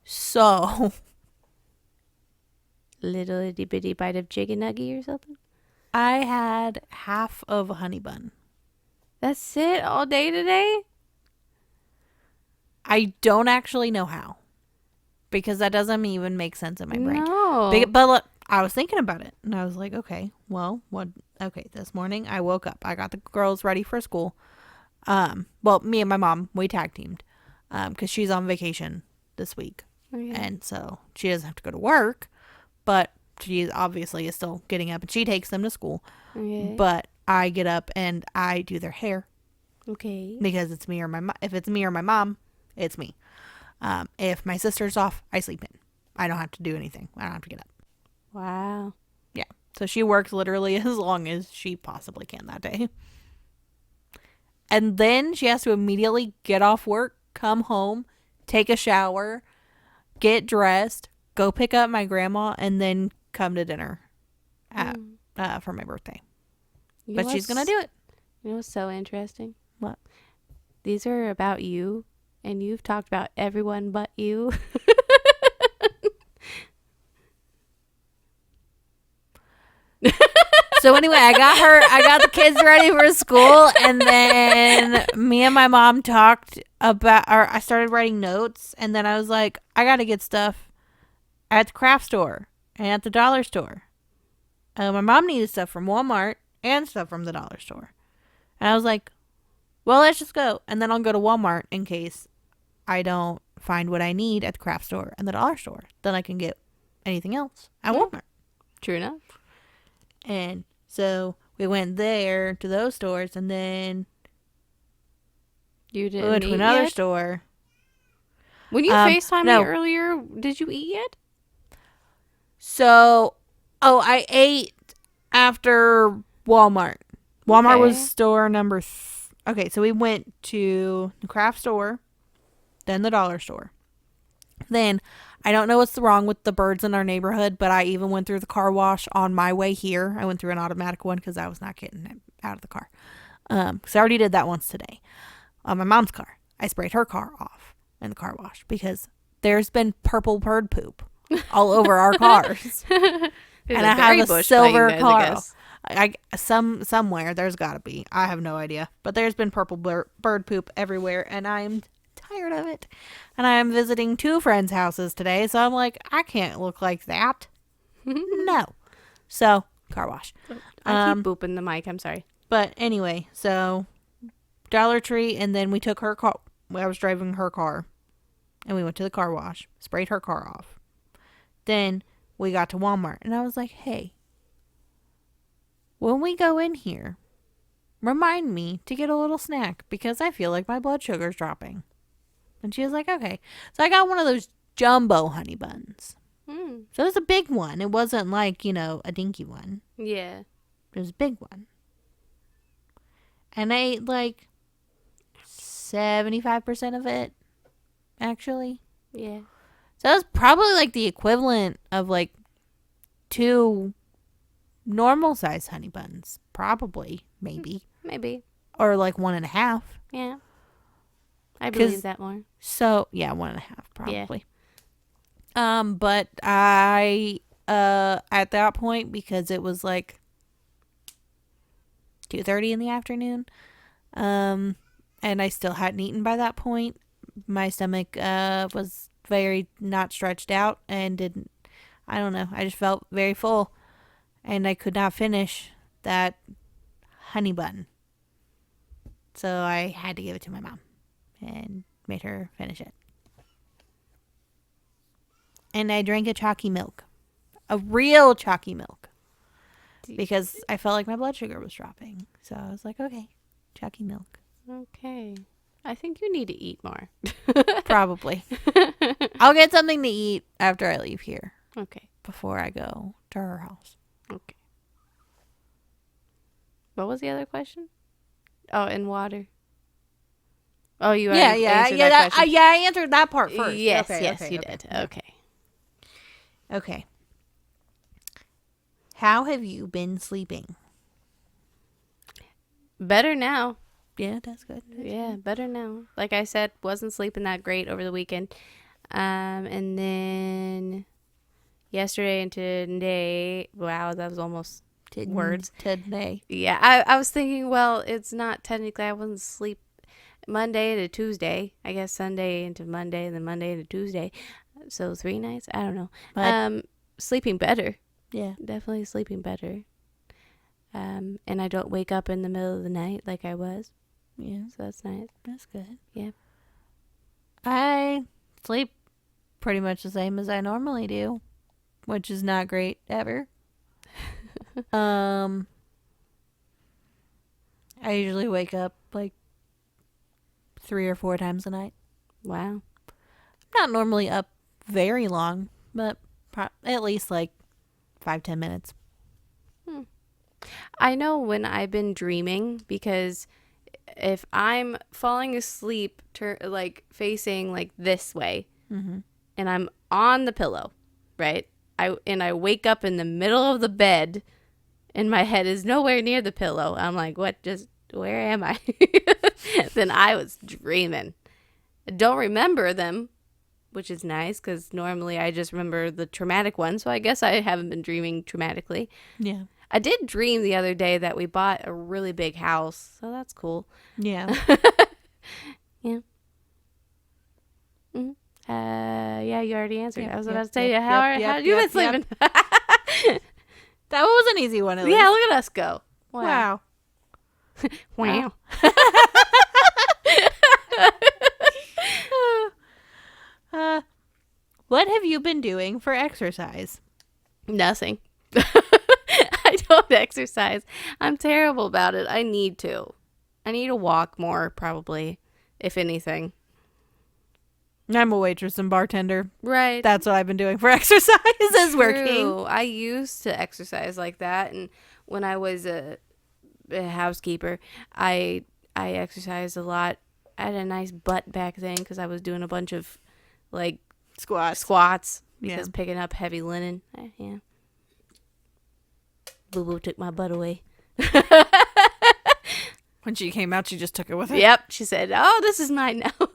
So Little itty bitty bite of chicken nugget or something? I had half of a honey bun. That's it all day today? I don't actually know how. Because that doesn't even make sense in my brain. No. But look, I was thinking about it. And I was like, okay, well, what? Okay, this morning I woke up. I got the girls ready for school. Well, me and my mom, we tag teamed. Because she's on vacation this week. Oh, yeah. And so she doesn't have to go to work. But she obviously is still getting up. And she takes them to school. Okay. But I get up and I do their hair. Okay. Because it's me or my mom. If it's me or my mom, it's me. If my sister's off, I sleep in. I don't have to do anything. I don't have to get up. Wow. Yeah. So she works literally as long as she possibly can that day. And then she has to immediately get off work, come home, take a shower, get dressed, go pick up my grandma, and then come to dinner for my birthday. You know But she's going to what's- do it. You know what's so interesting? What? These are about you, and you've talked about everyone but you. So anyway, I got the kids ready for school, and then me and my mom talked about, or I started writing notes, and then I was like, I got to get stuff at the craft store and at the dollar store. My mom needed stuff from Walmart and stuff from the dollar store. And I was like, well, let's just go. And then I'll go to Walmart in case I don't find what I need at the craft store and the dollar store, then I can get anything else at Walmart. True enough. And so we went there to those stores, and then You we didn't went to eat another yet? store. When you FaceTimed no. me earlier, did you eat yet? So, I ate after Walmart. Walmart was Okay. store number. Okay, so we went to the craft store, then the dollar store. Then, I don't know what's wrong with the birds in our neighborhood, but I even went through the car wash on my way here. I went through an automatic one because I was not getting it out of the car. Because I already did that once today on my mom's car. I sprayed her car off in the car wash because there's been purple bird poop all over our cars. There's And I berry have a bush by you silver guys, I car. guess. Somewhere there's got to be. I have no idea, but there's been purple bird poop everywhere, and I'm tired of it. And I am visiting 2 friends' houses today, so I'm like, I can't look like that. No. So car wash. I keep booping the mic. I'm sorry. But anyway, so Dollar Tree, and then we took her car. I was driving her car, and we went to the car wash, sprayed her car off. Then we got to Walmart, and I was like, hey, when we go in here, remind me to get a little snack because I feel like my blood sugar's dropping. And she was like, okay. So I got one of those jumbo honey buns. Mm. So it was a big one. It wasn't like, a dinky one. Yeah. It was a big one. And I ate like 75% of it, actually. Yeah. So that was probably like the equivalent of like 2 normal size honey buns. Probably, maybe. Maybe. Or like 1.5. Yeah. I believe that more. So, yeah, 1.5 probably. Yeah. But I, at that point, because it was like 2:30 in the afternoon, and I still hadn't eaten by that point, my stomach, was very not stretched out and I don't know, I just felt very full and I could not finish that honey bun. So I had to give it to my mom and made her finish it. And I drank a chalky milk. A real chalky milk. Because I felt like my blood sugar was dropping. So I was like, okay, chalky milk. Okay. I think you need to eat more. Probably. I'll get something to eat after I leave here. Okay. Before I go to her house. Okay. What was the other question? Oh, and water. Oh, you already answered that question. I answered that part first. Yes, okay, yes, okay, you okay. did. Okay. Okay. How have you been sleeping? Better now. Yeah, that's good. Yeah, better now. Like I said, wasn't sleeping that great over the weekend. And then yesterday and today, wow, that was almost words. Today. Yeah, I was thinking, well, it's not technically, I wasn't asleep Monday to Tuesday. I guess Sunday into Monday, and then Monday into Tuesday. So 3 nights? I don't know. But, sleeping better. yeah. Definitely sleeping better. And I don't wake up in the middle of the night like I was. Yeah. So that's nice. That's good. Yeah. I sleep pretty much the same as I normally do, which is not great ever. I usually wake up like 3 or 4 times a night. Wow. Not normally up very long, but at least like 5-10 minutes. I know when I've been dreaming, because if I'm falling asleep, like facing like this way, Mm-hmm. and I'm on the pillow, right? I wake up in the middle of the bed, and my head is nowhere near the pillow. I'm like, what? Where am I? Then I was dreaming. I don't remember them, which is nice because normally I just remember the traumatic ones. So I guess I haven't been dreaming traumatically. Yeah. I did dream the other day that we bought a really big house, so that's cool. Yeah. Yeah. Mm-hmm. Yeah, you already answered. Yep, I was yep, about to say, yep, how yep, have you been yep, sleeping? That was an easy one at least. Yeah, look at us go. Wow. Wow. been doing for exercise? Nothing. I don't exercise. I'm terrible about it. I need to. I need to walk more, probably, if anything. I'm a waitress and bartender. Right. That's what I've been doing for exercise is working. I used to exercise like that, and when I was a housekeeper, I exercised a lot. I had a nice butt back then because I was doing a bunch of like squats because picking up heavy linen. Yeah. Boo Boo took my butt away. When she came out, she just took it with her. Yep. She said, "Oh, this is mine now."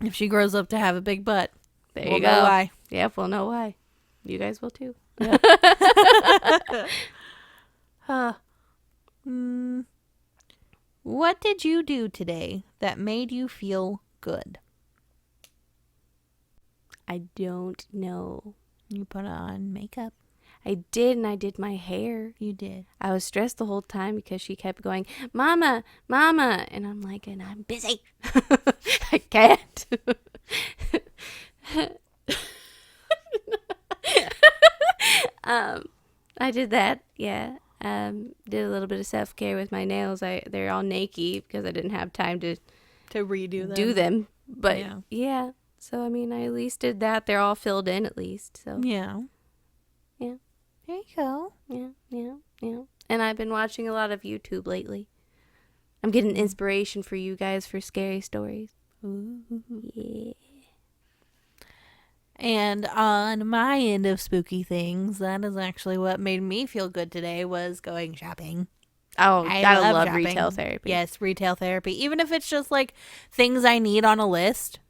If she grows up to have a big butt, There we'll you go. know why. Yep, we'll know why. You guys will too. What did you do today that made you feel good? I don't know. You put on makeup. I did, and I did my hair. You did. I was stressed the whole time because she kept going, "Mama, Mama," and I'm like, and I'm busy. I can't. I did that. Yeah. Did a little bit of self-care with my nails. They're all naked because I didn't have time to redo them. do them. But yeah. So I mean, I at least did that. They're all filled in at least. So Yeah. yeah. There you go. Yeah. And I've been watching a lot of YouTube lately. I'm getting inspiration for you guys for scary stories. Ooh. Yeah. And on my end of spooky things, that is actually what made me feel good today was going shopping. Oh, I love shopping. retail therapy. Yes, retail therapy. Even if it's just like things I need on a list,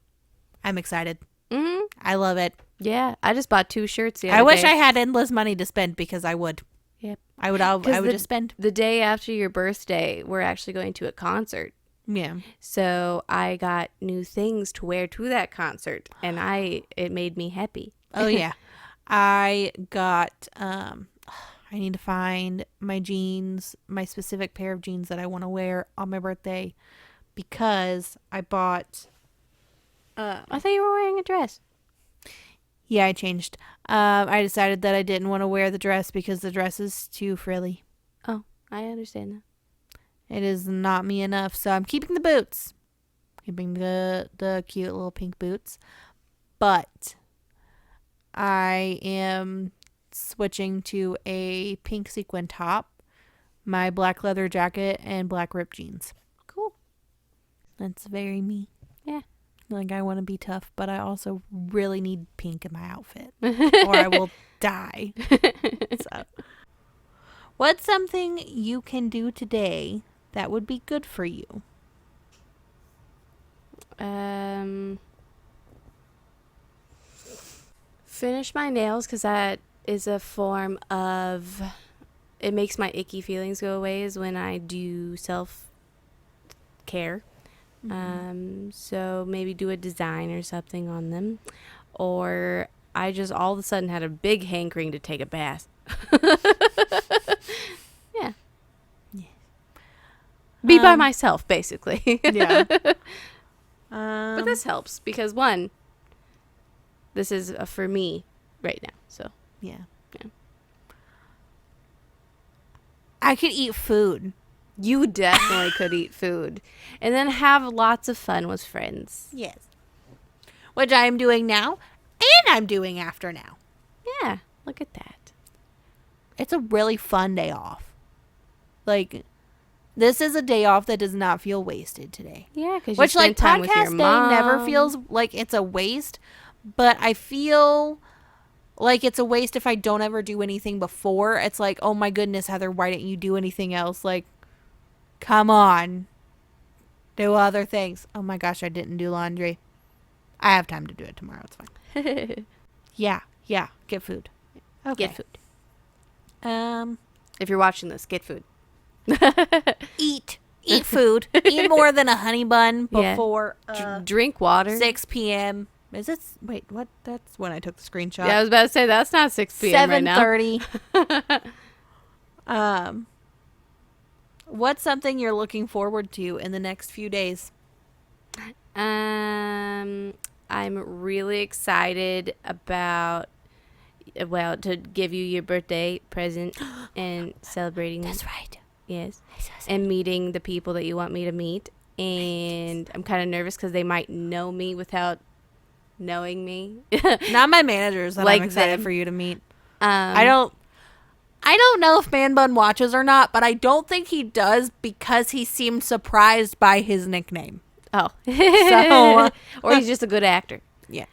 I'm excited. Mm-hmm. I love it. Yeah, I just bought 2 shirts the other I wish day. I had endless money to spend because I would. Yep. I would just spend. The day after your birthday, we're actually going to a concert. Yeah. So I got new things to wear to that concert, and it made me happy. Oh yeah. I got I need to find my jeans, my specific pair of jeans that I want to wear on my birthday because I bought I thought you were wearing a dress. Yeah, I changed. I decided that I didn't want to wear the dress because the dress is too frilly. Oh, I understand that. It is not me enough, so I'm keeping the boots. Keeping the cute little pink boots. But I am switching to a pink sequin top, my black leather jacket, and black ripped jeans. Cool. That's very me. Yeah. Like, I want to be tough, but I also really need pink in my outfit, or I will die. So, what's something you can do today that would be good for you? Finish my nails because that is a form of. It makes my icky feelings go away is when I do self-care. So maybe do a design or something on them. Or I just all of a sudden had a big hankering to take a bath. Yeah. Be by myself, basically. Yeah. But this helps because, one, this is for me right now. So, yeah. Yeah. I could eat food. You definitely could eat food. And then have lots of fun with friends. Yes. Which I am doing now, and I'm doing after now. Yeah, look at that. It's a really fun day off. Like, this is a day off that does not feel wasted today. Yeah, because Which, like, time with your podcast day mom. never feels like it's a waste, but I feel like it's a waste if I don't ever do anything before. It's like, oh my goodness, Heather, why didn't you do anything else? Like, come on. Do other things. Oh my gosh, I didn't do laundry. I have time to do it tomorrow. It's fine. Yeah. Get food. Okay. Get food. If If you're watching this, get food. eat food. Eat more than a honey bun Yeah. before Drink water. 6 p.m. Is it? Wait, what? That's when I took the screenshot. Yeah, I was about to say that's not 6 p.m. right now. 7:30. What's something you're looking forward to in the next few days? I'm really excited about, well, to give you your birthday present and celebrating. That's right. Yes. I'm so And meeting the people that you want me to meet. And I'm kind of nervous because they might know me without knowing me. Not my managers that Like I'm excited them. for you to meet. Um, I don't know if Man Bun watches or not, but I don't think he does because he seemed surprised by his nickname. Oh. So Or he's just a good actor. yeah.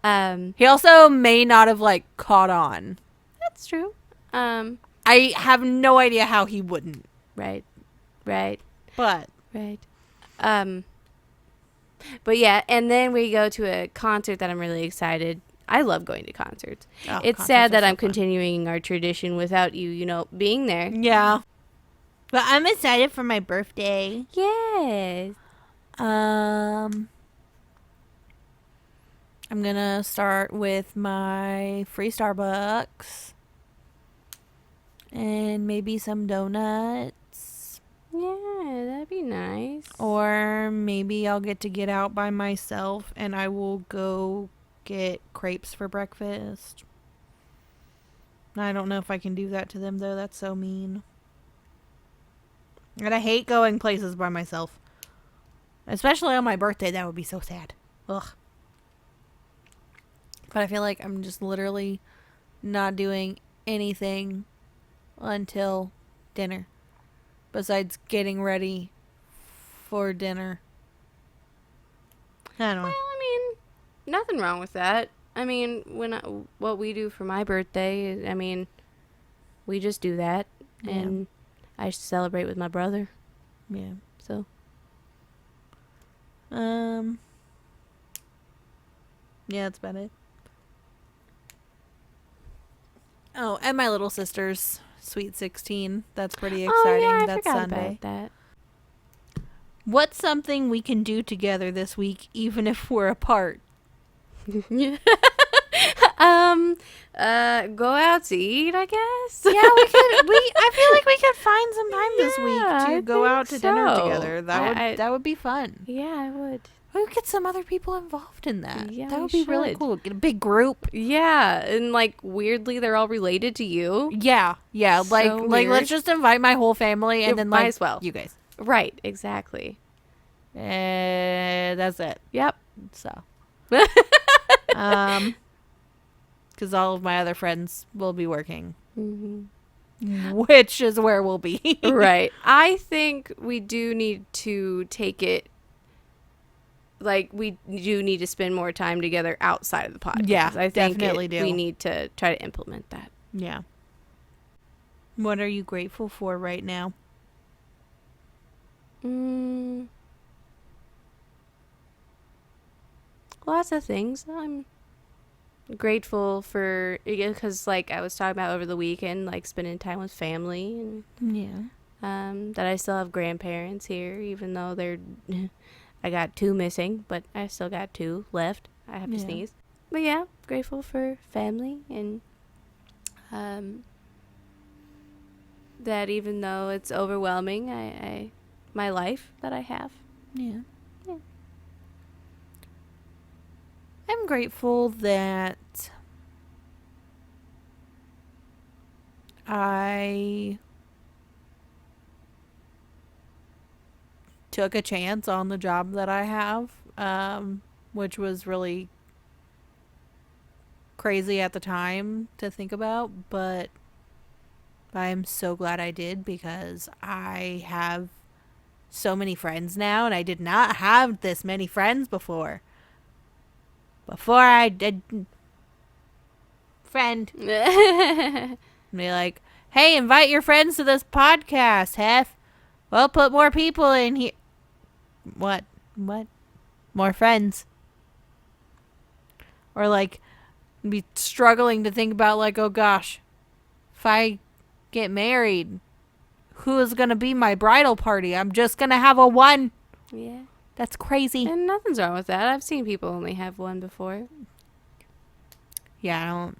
Um, He also may not have like caught on. that's true. I have no idea how he wouldn't. Right. Right. But Right. But yeah, and then we go to a concert that I'm really excited. I love going to concerts. It's concerts sad are that so I'm fun. continuing our tradition without you, being there. Yeah. But I'm excited for my birthday. Yes. I'm gonna start with my free Starbucks and maybe some donuts. Yeah, that'd be nice. Or maybe I'll get out by myself and I will go get crepes for breakfast. I don't know if I can do that to them though. That's so mean. And I hate going places by myself. Especially on my birthday. That would be so sad. Ugh. But I feel like I'm just literally not doing anything until dinner. Besides getting ready for dinner. I don't know. Well, I mean, nothing wrong with that. I mean, what we do for my birthday, I mean, we just do that, Yeah. and I celebrate with my brother. Yeah. So Yeah, that's about it. Oh, and my little sister's Sweet 16. That's pretty exciting. Oh, yeah, I That's forgot Sunday. about that. What's something we can do together this week, even if we're apart? Go out to eat, I guess. Yeah, we could. I feel like we could find some time this Yeah, week I to go out to think dinner so. together. That would be fun. Yeah, I would. We could get some other people involved in that. Yeah, that we would be really should. cool. Get a big group. Yeah, and like weirdly, they're all related to you. Yeah. So like weird. let's just invite my whole family and Yeah, then might like as well. you guys. Right, exactly. That's it. Yep. So, because all of my other friends will be working, which is where we'll be. Right. I think we do need to take it. Like, we do need to spend more time together outside of the podcast. Yeah, I think definitely do. we need to try to implement that. Yeah. What are you grateful for right now? Lots of things. I'm grateful for, because like I was talking about over the weekend, like spending time with family, and Yeah. that I still have grandparents here, even though they're I got 2 missing, but I still got 2 left. I have to Yeah. sneeze. But yeah, grateful for family, and that even though it's overwhelming, I my life that I have. Yeah. Yeah. I'm grateful that I took a chance on the job that I have, which was really crazy at the time to think about, but I'm so glad I did because I have so many friends now, and I did not have this many friends before. Before I did friend be like, hey, invite your friends to this podcast, Hef. We'll put more people in here. What? More friends. Or like be struggling to think about like, oh gosh, if I get married, who is gonna be my bridal party? I'm just gonna have a one. Yeah. That's crazy. And nothing's wrong with that. I've seen people only have one before. Yeah, I don't.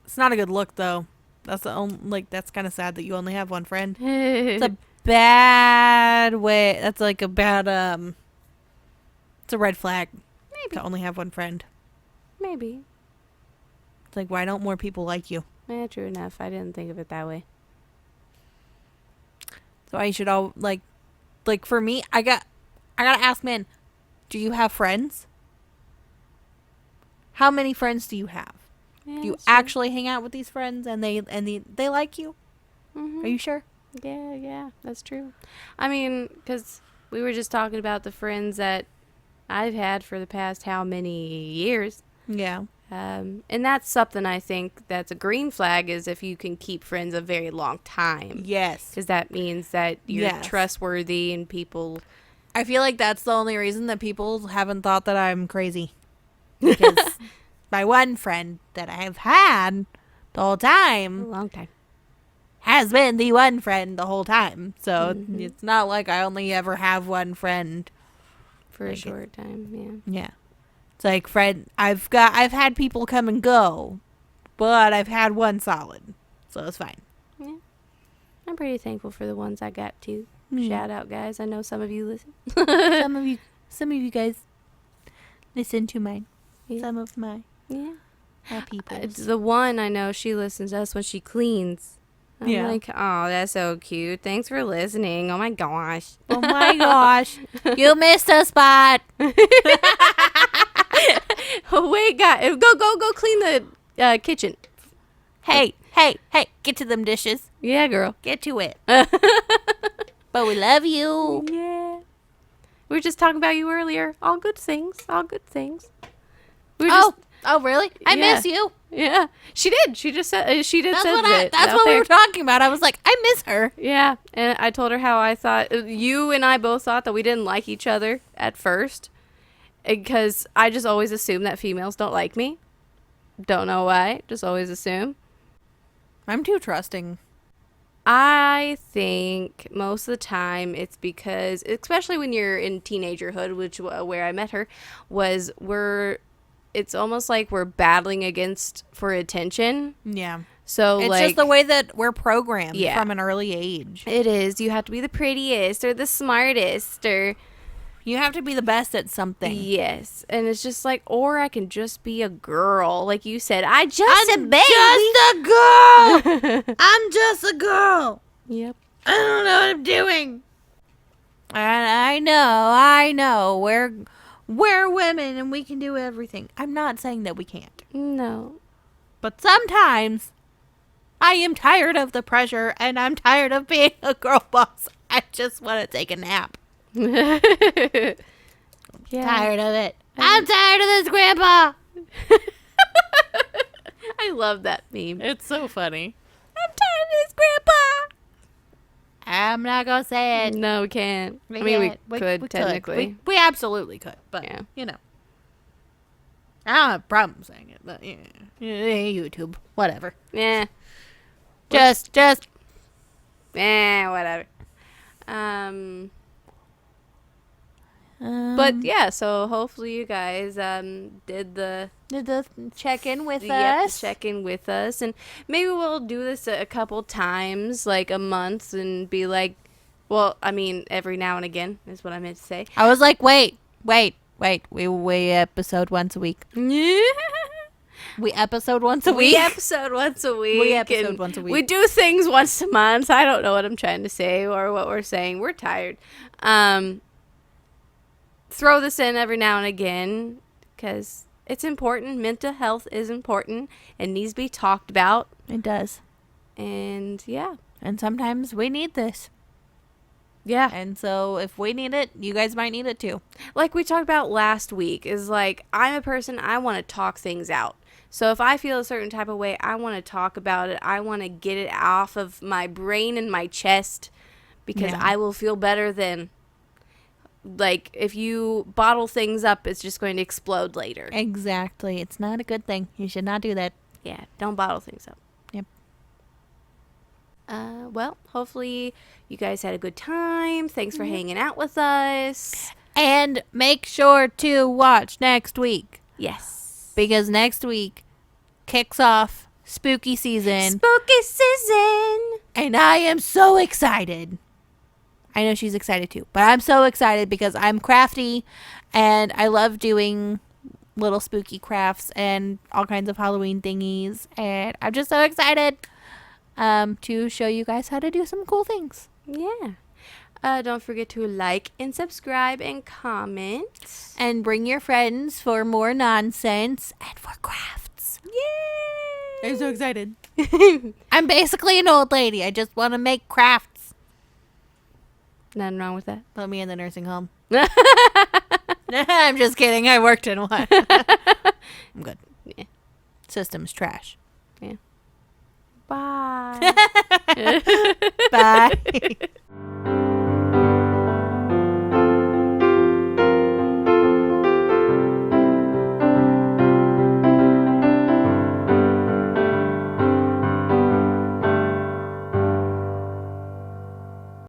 It's not a good look though. That's the only, like that's kind of sad that you only have one friend. It's a bad way. That's like a bad It's a red flag Maybe. to only have one friend. Maybe. It's like, why don't more people like you? Yeah, true enough. I didn't think of it that way. So I should all like for me, I gotta ask men, do you have friends? How many friends do you have? Yeah, Do you that's true. actually hang out with these friends and they like you? Mhm. Are you sure? Yeah, that's true. I mean, because we were just talking about the friends that I've had for the past how many years. Yeah. And that's something I think that's a green flag is if you can keep friends a very long time. Yes. Because that means that you're Yes. trustworthy and people. I feel like that's the only reason that people haven't thought that I'm crazy. Because my one friend that I have had the whole A time long time. has been the one friend the whole time. So Mhm. it's not like I only ever have one friend. For a Like short time, yeah. Yeah. It's like I've had people come and go, but I've had one solid. So it's fine. Yeah. I'm pretty thankful for the ones I got too. Mm. Shout out, guys. I know some of you listen. some of you guys listen to mine. Yeah. Some of my Yeah. people. The one I know, she listens to us when she cleans. I'm Yeah. like, oh, that's so cute. Thanks for listening. Oh my gosh. Oh my gosh. You missed a spot. Oh wait, guys, go clean the kitchen. Hey, get to them dishes. Yeah, girl. Get to it. But we love you. Yeah. We were just talking about you earlier. All good things. All good things. We were Oh, really? I Yeah. miss you. yeah. She did. She just said she did. That's said what it that's out what we there. were talking about. I was like, I miss her. Yeah, and I told her how I thought you and I both thought that we didn't like each other at first, because I just always assume that females don't like me. Don't know why. Just always assume. I'm too trusting. I think most of the time it's because, especially when you're in teenagerhood, which where I met her, was it's almost like we're battling against for attention. Yeah. So It's like, just the way that we're programmed Yeah. from an early age. it is. You have to be the prettiest or the smartest or You have to be the best at something. yes, and it's just like, or I can just be a girl, like you said. I'm just a just a girl. I'm just a girl. Yep. I don't know what I'm doing. And I know. We're women and we can do everything. I'm not saying that we can't. No. But sometimes I am tired of the pressure and I'm tired of being a girl boss. I just want to take a nap. Yeah. Tired of it. I'm tired of this, Grandpa. I love that meme. It's so funny. I'm tired of this, Grandpa. I'm not going to say it. No, we can't. I mean, we could technically. We absolutely could. But, Yeah. you know. I don't have a problem saying it. But, yeah. YouTube. Whatever. Yeah. Just. Whatever. But yeah, so hopefully you guys did the check in with yep, us. check in with us, and maybe we'll do this a couple times, like a month, and be like, well, I mean, every now and again is what I meant to say. I was like, wait. We episode once a week. We episode once a week. We episode once a week. We episode and once a week. We do things once a month. I don't know what I'm trying to say or what we're saying. We're tired. Throw this in every now and again because it's important. Mental health is important and needs to be talked about. It does. And yeah. And sometimes we need this. Yeah. And so if we need it, you guys might need it too. Like we talked about last week, is like, I'm a person, I want to talk things out. So if I feel a certain type of way, I want to talk about it. I want to get it off of my brain and my chest because Yeah. I will feel better than, like, if you bottle things up, it's just going to explode later. Exactly. It's not a good thing. You should not do that. Yeah, don't bottle things up. Yep. Well, hopefully you guys had a good time. Thanks for hanging out with us. And make sure to watch next week. Yes. Because next week kicks off spooky season. Spooky season. And I am so excited. I know she's excited too. But I'm so excited because I'm crafty and I love doing little spooky crafts and all kinds of Halloween thingies. And I'm just so excited to show you guys how to do some cool things. Yeah. Don't forget to like and subscribe and comment. And bring your friends for more nonsense and for crafts. Yay! I'm so excited. I'm basically an old lady. I just want to make crafts. Nothing wrong with that. Put me in the nursing home. I'm just kidding. I worked in one. I'm good. Yeah. System's trash. Yeah. Bye. Bye.